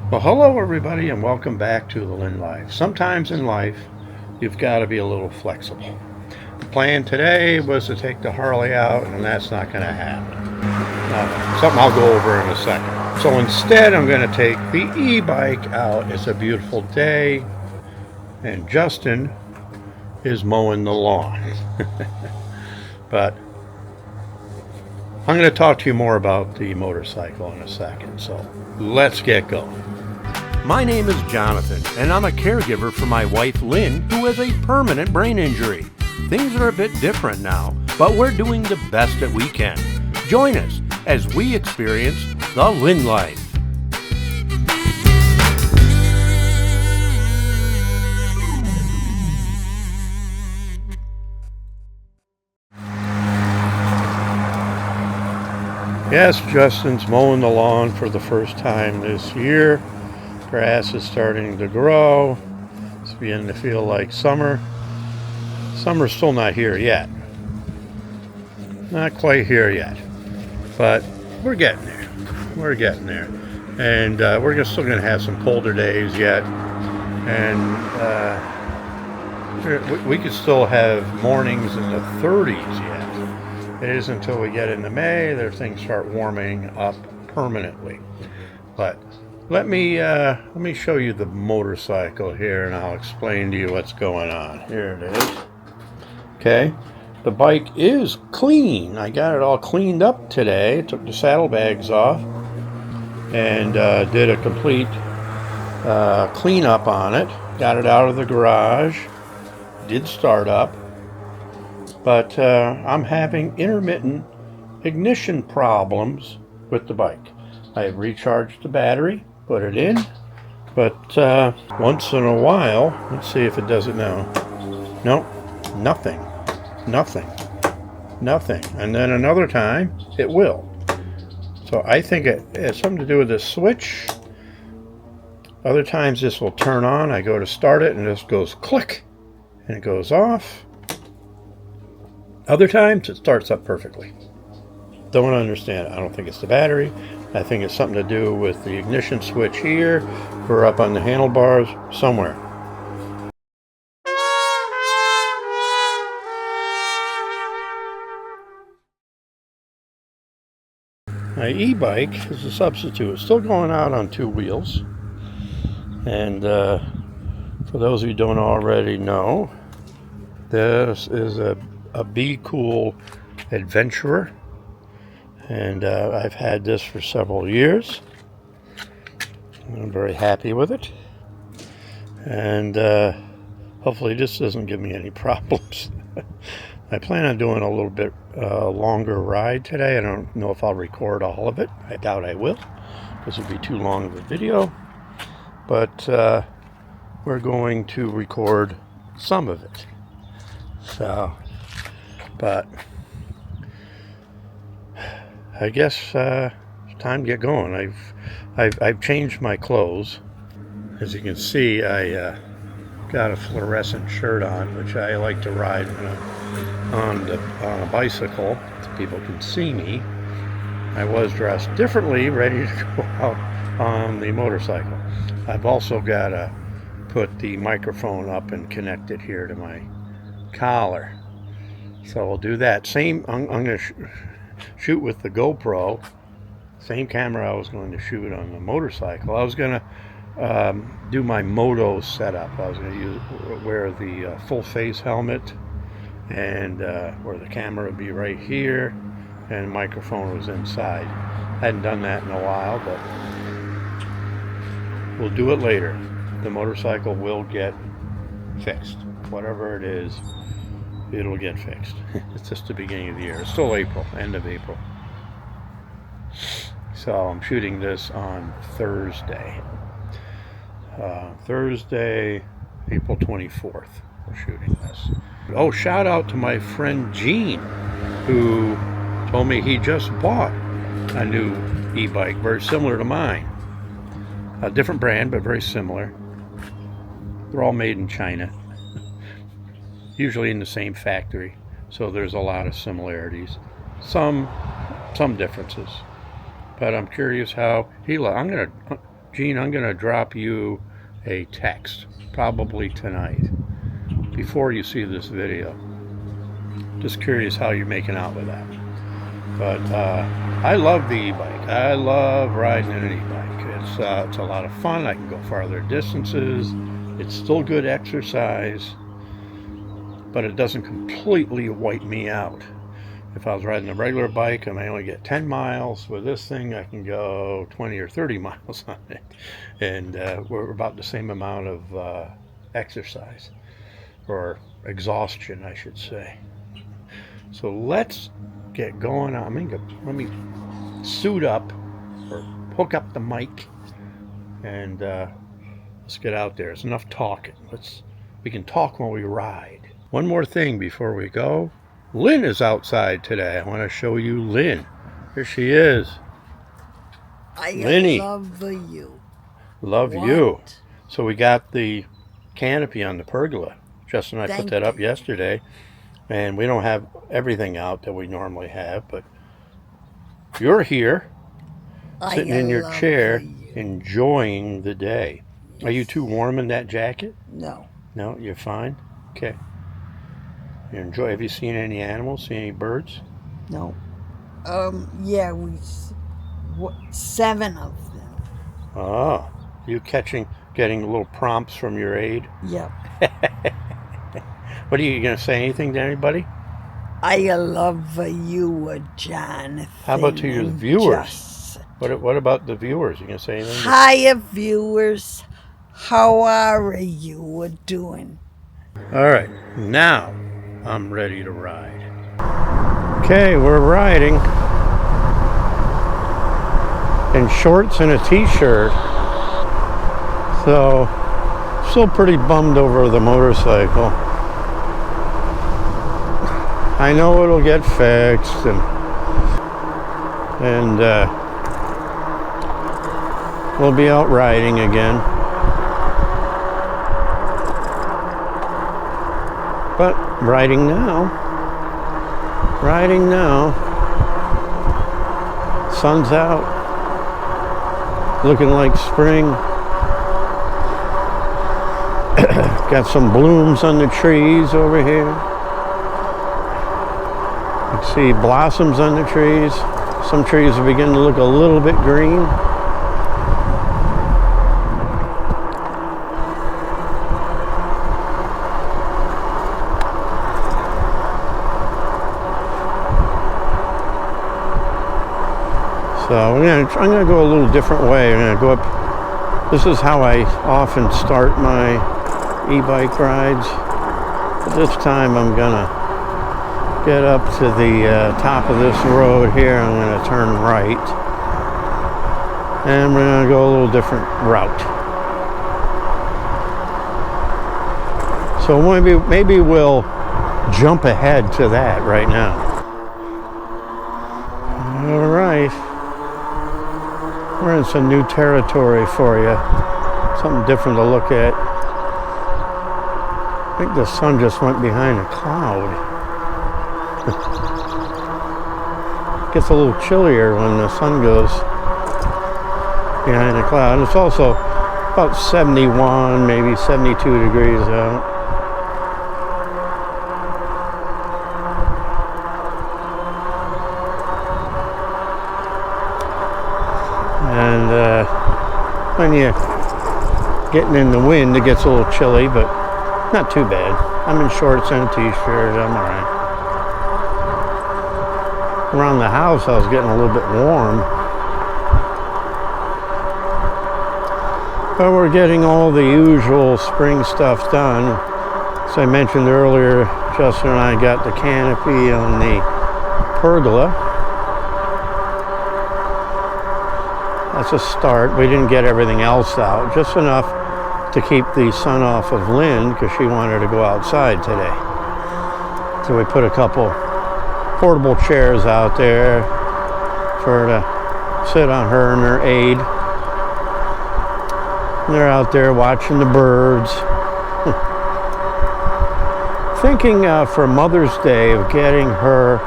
Well, hello everybody, and welcome back to the Lynn Life. Sometimes in life, you've got to be a little flexible. The plan today was to take the Harley out, and that's not going to happen. Something I'll go over in a second. So instead, I'm going to take the e-bike out. It's a beautiful day, and Justin is mowing the lawn. But I'm going to talk to you more about the motorcycle in a second. So let's get going. My name is Jonathan, and I'm a caregiver for my wife Lynn, who has a permanent brain injury. Things are a bit different now, but we're doing the best that we can. Join us as we experience the Lynn Life. Yes, Justin's mowing the lawn for the first time this year. Grass is starting to grow. It's beginning to feel like summer. Summer's still not here yet. Not quite here yet. But we're getting there. We're getting there. And we're still going to have some colder days yet. And we could still have mornings in the 30s yet. It isn't until we get into May that things start warming up permanently. But let me show you the motorcycle here, and I'll explain to you what's going on. Here it is. Okay, the bike is clean. I got it all cleaned up today. Took the saddlebags off and did a complete cleanup on it. Got it out of the garage. Did start up, but I'm having intermittent ignition problems with the bike. I have recharged the battery, put it in, but once in a while, let's see if it does it now. Nope, nothing. And then another time, it will. So I think it has something to do with the switch. Other times this will turn on. I go to start it and this goes click and it goes off. Other times it starts up perfectly. Don't understand it. I don't think it's the battery. I think it's something to do with the ignition switch here or up on the handlebars somewhere. My e-bike is a substitute. It's still going out on two wheels. And for those of you who don't already know, this is a Be Cool Adventurer. And I've had this for several years. I'm very happy with it. And hopefully this doesn't give me any problems. I plan on doing a little bit longer ride today. I don't know if I'll record all of it. I doubt I will, because it would be too long of a video. But we're going to record some of it. So, but I guess it's time to get going. I've changed my clothes. As you can see, I got a fluorescent shirt on, which I like to ride when I'm on a bicycle, so people can see me. I was dressed differently, ready to go out on the motorcycle. I've also got to put the microphone up and connect it here to my collar. So we'll do that. I'm going to shoot with the GoPro, same camera I was going to shoot on the motorcycle. I was going to do my moto setup. I was going to wear the full face helmet, and where the camera would be right here and the microphone was inside. Hadn't done that in a while, but we'll do it later. The motorcycle will get fixed. Whatever it is, it'll get fixed. It's just the beginning of the year. It's still April, end of April. So I'm shooting this on Thursday. Thursday, April 24th, we're shooting this. Oh, shout out to my friend Gene, who told me he just bought a new e-bike, very similar to mine. A different brand, but very similar. They're all made in China, usually in the same factory, so there's a lot of similarities. Some differences, but I'm curious how he. I'm gonna Gene, I'm going to drop you a text, probably tonight, before you see this video. Just curious how you're making out with that. But I love the e-bike. I love riding an e-bike. It's a lot of fun. I can go farther distances. It's still good exercise, but it doesn't completely wipe me out. If I was riding a regular bike, I may only get 10 miles. With this thing, I can go 20 or 30 miles on it. And we're about the same amount of exercise, or exhaustion, I should say. So let's get going on. Let me suit up, or hook up the mic, and let's get out there. It's enough talking. We can talk while we ride. One more thing before we go. Lynn is outside today. I want to show you Lynn. Here she is. Linny. Love you. Love you. So we got the canopy on the pergola. Justin and I put that up yesterday. And we don't have everything out that we normally have, but you're here, sitting in your chair, enjoying the day. Yes. Are you too warm in that jacket? No. No, you're fine? Okay. You enjoy. Have you seen any animals? Seen any birds? No. Yeah, 7 of them. Oh, you getting little prompts from your aide? Yep. What are you going to say? Anything to anybody? I love you, Jonathan. How about to your viewers? What about the viewers? You going to say anything? Hi, viewers. How are you doing? All right, now I'm ready to ride. Okay, we're riding in shorts and a t-shirt. So, still pretty bummed over the motorcycle. I know it'll get fixed, and we'll be out riding again. But riding now. Sun's out. Looking like spring. Got some blooms on the trees over here. You can see blossoms on the trees. Some trees are beginning to look a little bit green. So I'm going to go a little different way. I'm going to go up. This is how I often start my e-bike rides. But this time I'm going to get up to the top of this road here. I'm going to turn right. And we're going to go a little different route. So maybe we'll jump ahead to that right now. All right. We're in some new territory for you. Something different to look at. I think the sun just went behind a cloud. It gets a little chillier when the sun goes behind a cloud. It's also about 71, maybe 72 degrees out. And when you're getting in the wind, it gets a little chilly, but not too bad. I'm in shorts and a t-shirt. I'm all right. Around the house, I was getting a little bit warm. But we're getting all the usual spring stuff done. As I mentioned earlier, Justin and I got the canopy on the pergola. That's a start. We didn't get everything else out, just enough to keep the sun off of Lynn because she wanted to go outside today. So we put a couple portable chairs out there for her to sit on, her and her aide. And they're out there watching the birds. Thinking for Mother's Day of getting her,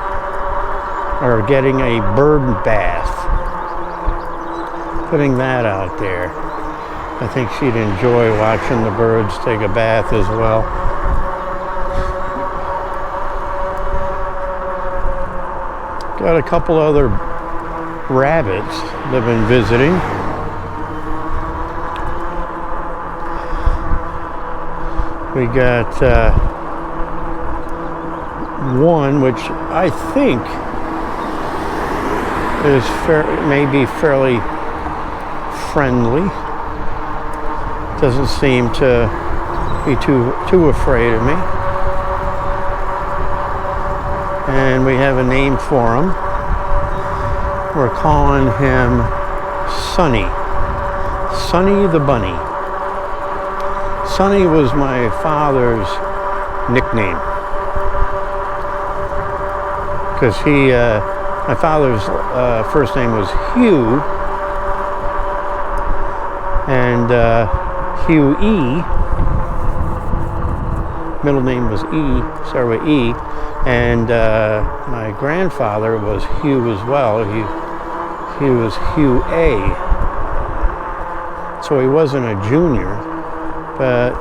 or getting a bird bath. Putting that out there. I think she'd enjoy watching the birds take a bath as well. Got a couple other rabbits that have been visiting. We got one which I think is maybe fairly friendly. Doesn't seem to be too afraid of me. And we have a name for him. We're calling him Sonny. Sonny the Bunny. Sonny was my father's nickname. Because my father's first name was Hugh. And Hugh E. Middle name was E, started with E. And my grandfather was Hugh as well. He was Hugh A. So he wasn't a junior, but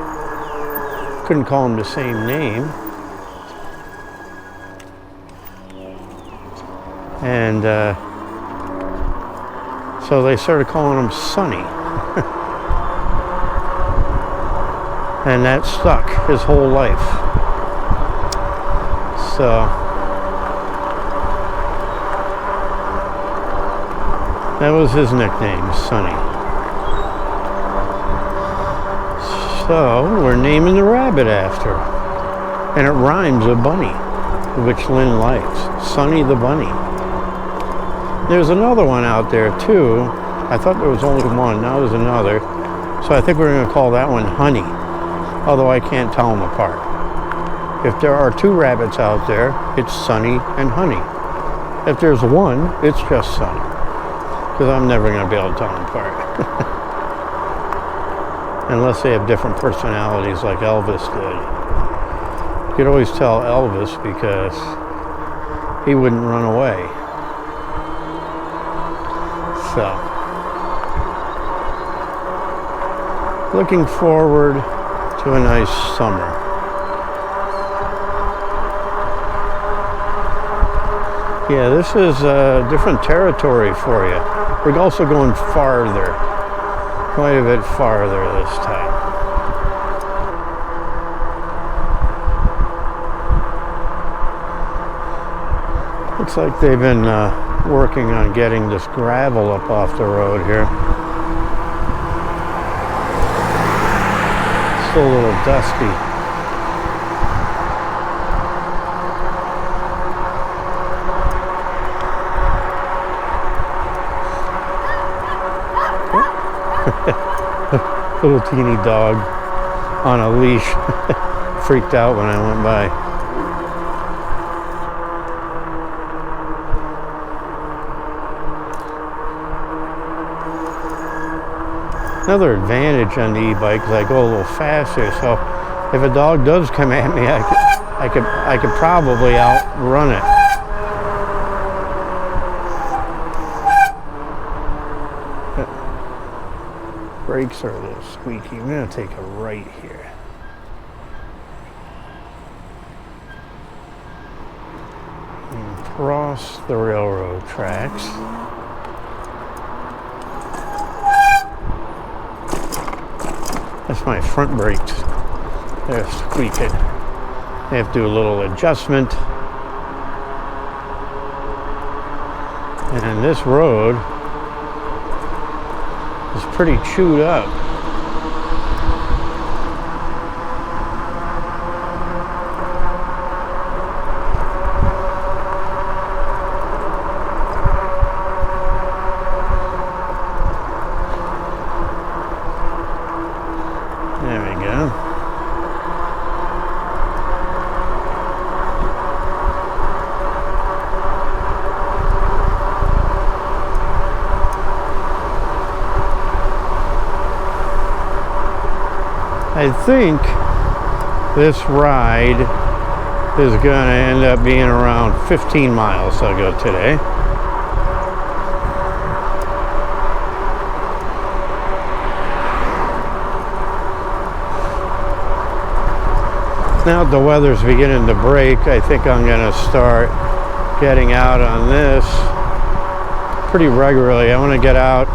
couldn't call him the same name. And so they started calling him Sonny. And that stuck his whole life. So that was his nickname, Sonny. So we're naming the rabbit after. And it rhymes with bunny, which Lynn likes. Sonny the Bunny. There's another one out there too. I thought there was only one, now there's another. So I think we're going to call that one Honey. Although I can't tell them apart. If there are two rabbits out there, it's Sonny and Honey. If there's one, it's just Sonny. Because I'm never going to be able to tell them apart. Unless they have different personalities like Elvis did. You could always tell Elvis because he wouldn't run away. So, looking forward to a nice summer. Yeah, this is different territory for you. We're also going farther, quite a bit farther this time. Looks like they've been working on getting this gravel up off the road here. Still a little dusty. Little teeny dog on a leash freaked out when I went by. Another advantage on the e-bike is I go a little faster, so if a dog does come at me, I could probably outrun it. Brakes are a little squeaky. I'm going to take a right here. And cross the railroad tracks. That's my front brakes. They're squeaking. I have to do a little adjustment. And this road is pretty chewed up. There we go. I think this ride is going to end up being around 15 miles I'll go today. Now the weather's beginning to break. I think I'm going to start getting out on this pretty regularly. I want to get out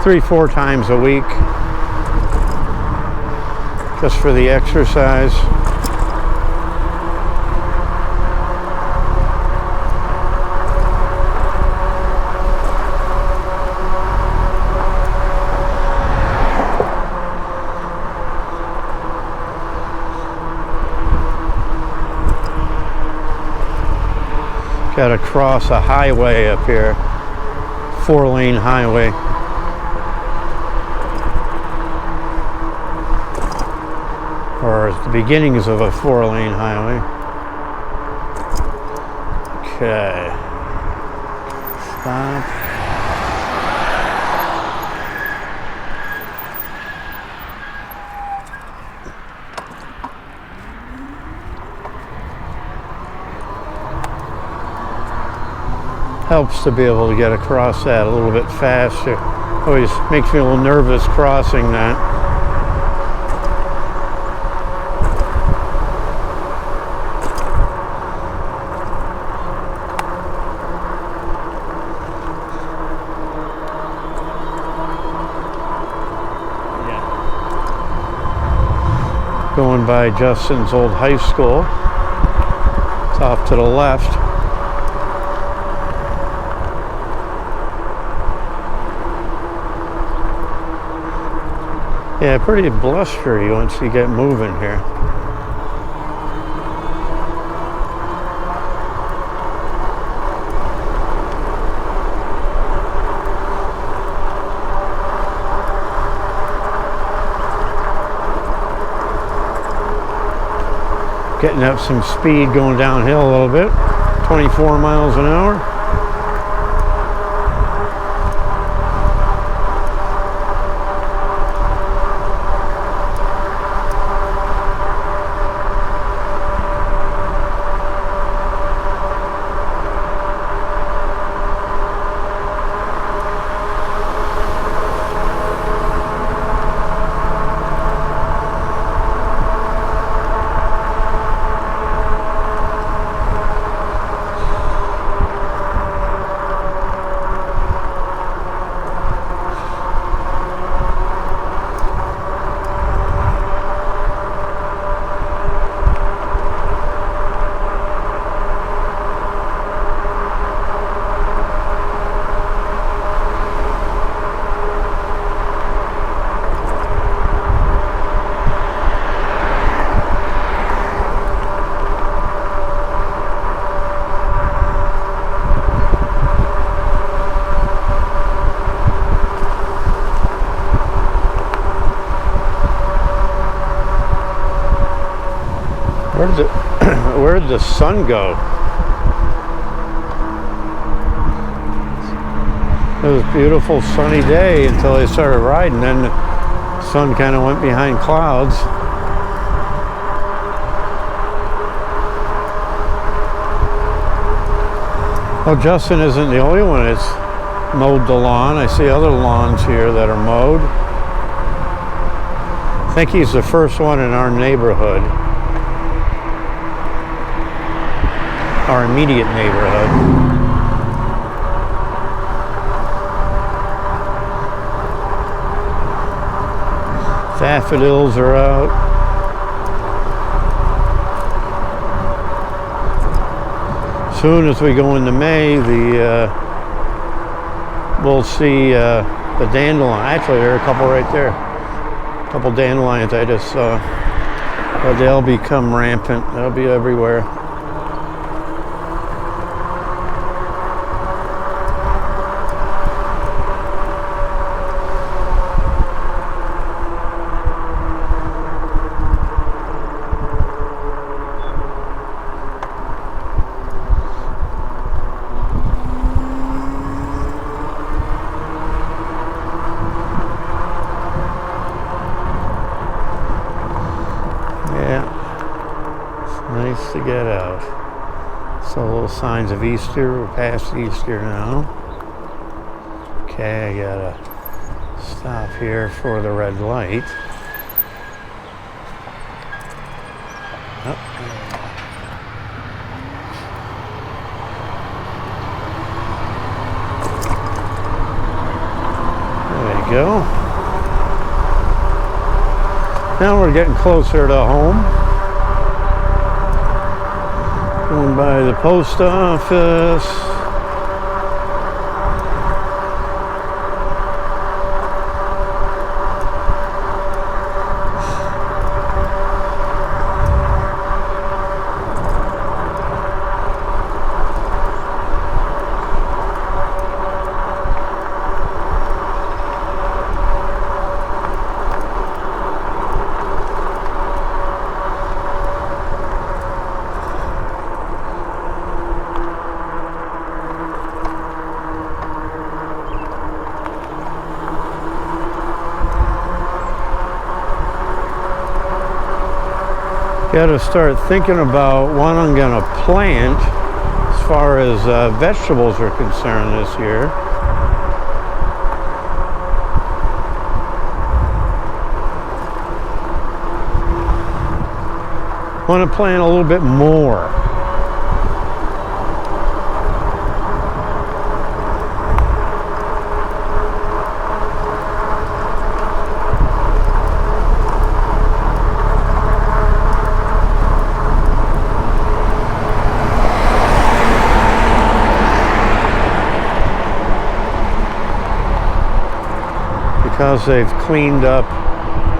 3-4 times a week just for the exercise. Got to cross a highway up here, 4-lane highway. Or the beginnings of a 4-lane highway. Okay. Stop. Helps to be able to get across that a little bit faster. Always makes me a little nervous crossing that. Yeah. Going by Justin's old high school. It's off to the left. Yeah, pretty blustery once you get moving here. Getting up some speed going downhill a little bit. 24 miles an hour. Where'd the sun go? It was a beautiful sunny day until I started riding, then the sun kind of went behind clouds. Well, Justin isn't the only one that's mowed the lawn. I see other lawns here that are mowed. I think he's the first one in our neighborhood. Our immediate neighborhood. Daffodils are out. Soon as we go into May, we'll see the dandelion. Actually, there are a couple right there. A couple dandelions I just saw. But they'll become rampant. They'll be everywhere. Nice to get out. So little signs of Easter. We're past Easter now. Okay, I gotta stop here for the red light. Oh. There you go. Now we're getting closer to home. Going by the post office. Got to start thinking about what I'm going to plant as far as vegetables are concerned this year. I want to plant a little bit more. Because they've cleaned up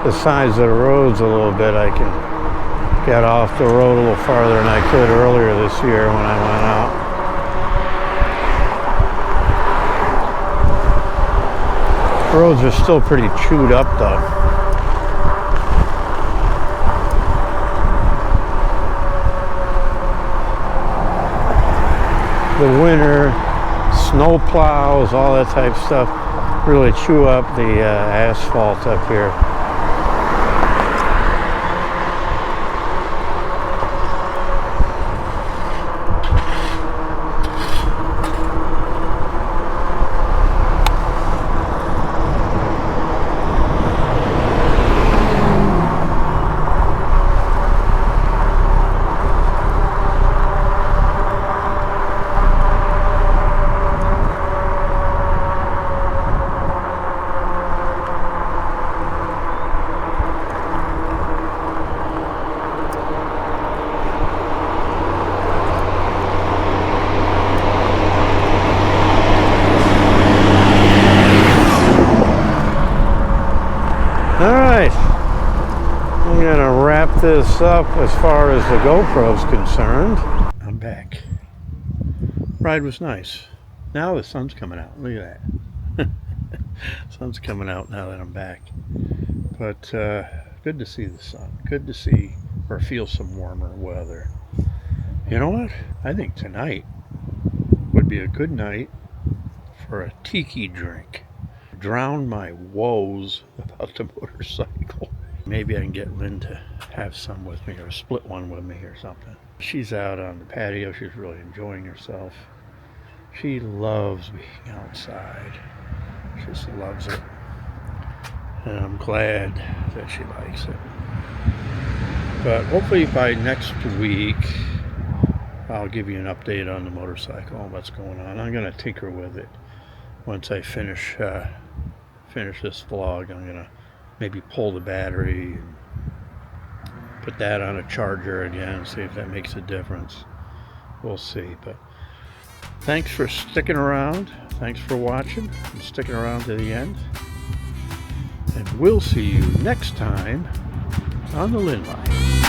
the sides of the roads a little bit, I can get off the road a little farther than I could earlier this year when I went out. The roads are still pretty chewed up though. The winter, snow plows, all that type of stuff really chew up the asphalt up here. Alright, I'm going to wrap this up as far as the GoPro's concerned. I'm back. Ride was nice. Now the sun's coming out. Look at that. Sun's coming out now that I'm back. But good to see the sun. Good to see or feel some warmer weather. You know what? I think tonight would be a good night for a tiki drink. Drown my woes about the motorcycle. Maybe I can get Lynn to have some with me or split one with me or something. She's out on the patio. She's really enjoying herself. She loves being outside. She just loves it. And I'm glad that she likes it. But hopefully by next week, I'll give you an update on the motorcycle and what's going on. I'm going to tinker with it once I finish this vlog. I'm gonna maybe pull the battery and put that on a charger again, see if that makes a difference. We'll see. But thanks for sticking around, thanks for watching and sticking around to the end, and we'll see you next time on the Lynn Life.